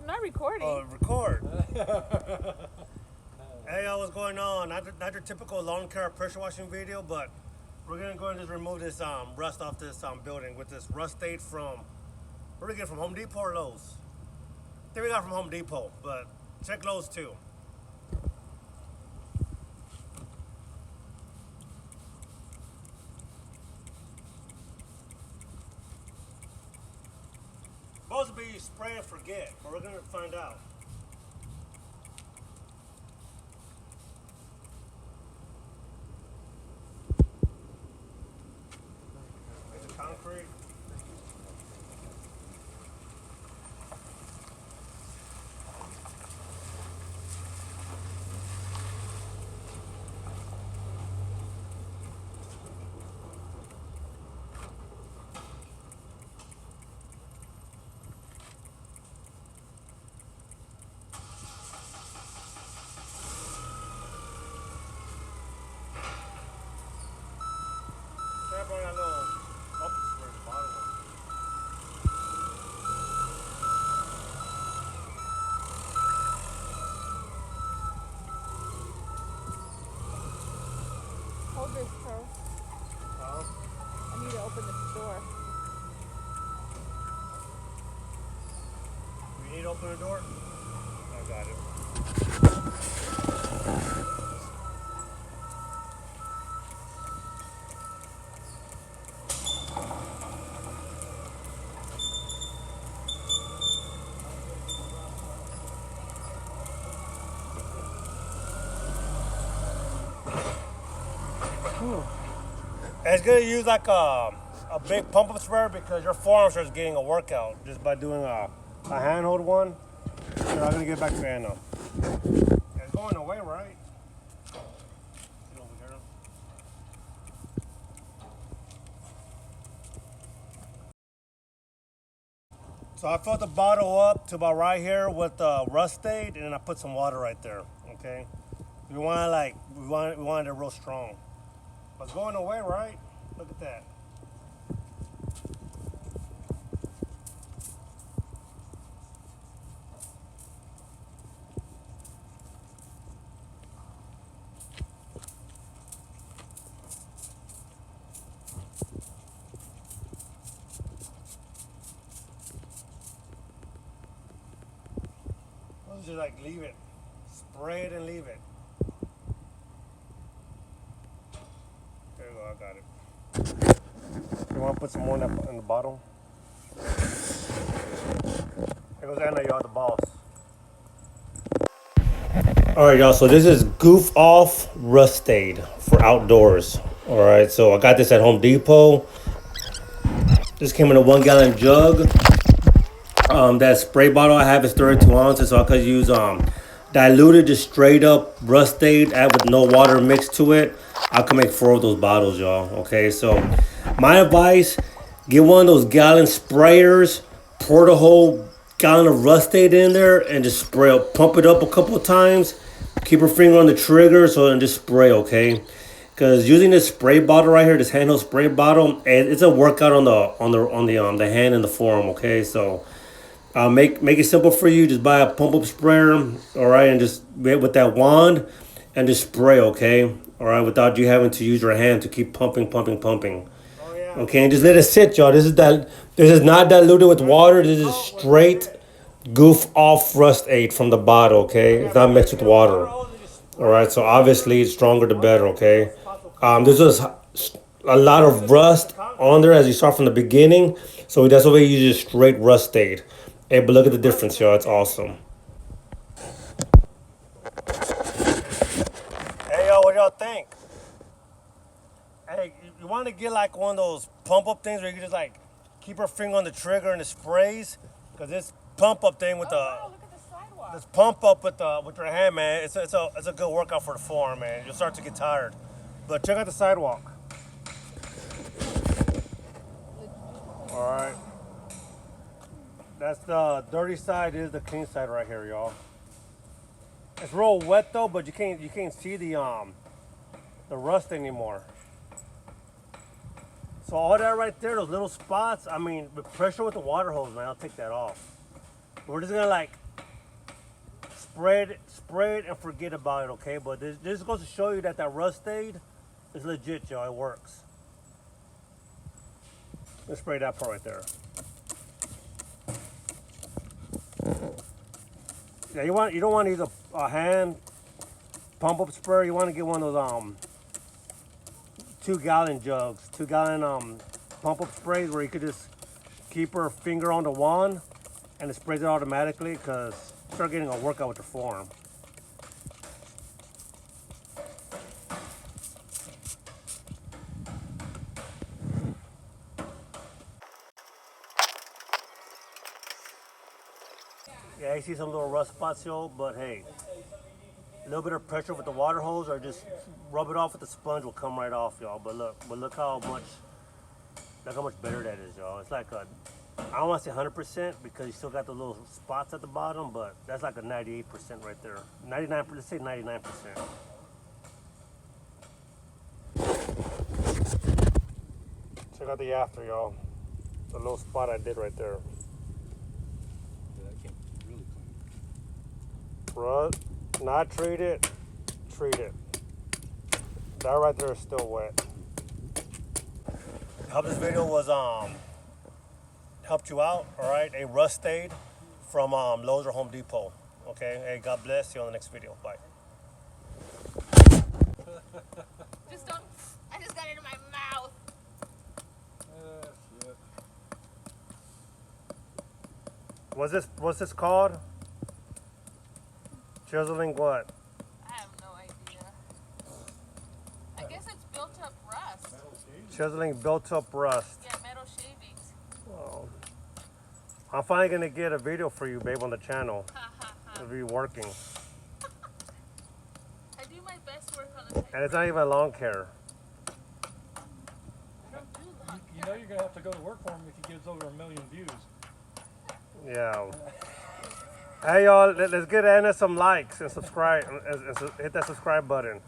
I'm not recording. Oh, record. Hey, what's going on? Not your typical lawn care pressure washing video, but we're gonna go and just remove this rust off this building with this RustAid from, where did we get it from, Home Depot or Lowe's? I think we got it from Home Depot, but check Lowe's too. Supposed to be spray and forget, but we're gonna find out. It's a concrete. Hold this, Pro. I need to open this door. You need to open the door? I got it. And it's gonna use like a big pump up sprayer because your forearm starts getting a workout just by doing a handhold one. So I'm gonna get back to the end now. It's going away, right? Get over here. So I filled the bottle up to about right here with RustAid, and then I put some water right there. Okay. We want it real strong. But it's going away, right? Look at that. Let's just like leave it. Spray it and leave it. There you go, I got it. You want to put some more in the bottom? Here goes Anna, y'all, the boss. Alright, y'all, so this is Goof Off RustAid for outdoors. Alright, so I got this at Home Depot. This came in a 1 gallon jug. That spray bottle I have is 32 ounces, so I could use diluted, just straight up RustAid with no water mixed to it. I could make 4 of those bottles, y'all. Okay, so my advice, get one of those gallon sprayers, pour the whole gallon of RustAid in there and just spray, pump it up a couple of times, keep your finger on the trigger and just spray, okay? Because using this spray bottle right here, this handheld spray bottle, and it's a workout on the hand and the forearm, okay? So make it simple for you. Just buy a pump up sprayer, all right, and just with that wand and just spray, okay? All right, without you having to use your hand to keep pumping. Oh, yeah. Okay, and just let it sit, y'all. This is not diluted with water. This is straight Goof Off RustAid from the bottle, okay? It's not mixed with water. All right, so obviously, it's stronger the better, okay? This was a lot of rust on there as you saw from the beginning, so that's why we use straight RustAid. Hey, but look at the difference, y'all. It's awesome. Hey, y'all, what y'all think? Hey, you want to get like one of those pump up things where you can just like keep your finger on the trigger and it sprays? Because this pump up thing with wow, look at the sidewalk. this pump up with your hand, man, it's a good workout for the forearm, man. You'll start to get tired. But check out the sidewalk. All right. That's the dirty side. Is the clean side right here, y'all. It's real wet though, but you can't see the rust anymore. So all that right there, those little spots, I mean, with pressure with the water hose, man, I'll take that off. We're just gonna like spray it and forget about it, okay? But this goes to show you that RustAid is legit, y'all. It works. Let's spray that part right there. Yeah, you don't want to use a hand pump up sprayer. You want to get one of those 2-gallon jugs, 2-gallon pump up sprays where you could just keep her finger on the wand and it sprays it automatically, because start getting a workout with the form. Yeah, you see some little rust spots, y'all, but hey, a little bit of pressure with the water hose or just rub it off with the sponge will come right off, y'all. But look how much better that is, y'all. It's like a, I don't want to say 100% because you still got the little spots at the bottom, but that's like a 98% right there. 99%, let's say 99%. Check out the after, y'all. The little spot I did right there. Rust, not treat it, treat it. That right there is still wet. I hope this video was helped you out. All right, a RustAid from Lowe's or Home Depot. Okay, hey, God bless you on the next video. Bye. Just don't. I just got it in my mouth. Shit. What's this called? Chiseling what? I have no idea. I guess it's built up rust. Chiseling built up rust. Yeah, metal shavings. Oh. I'm finally gonna get a video for you, babe, on the channel. It'll be working. I do my best work on the type. And it's not even Lawncare. I don't do long. You know you're gonna have to go to work for him if he gets over 1 million views. Yeah. Hey y'all, let's get in some likes and subscribe and hit that subscribe button.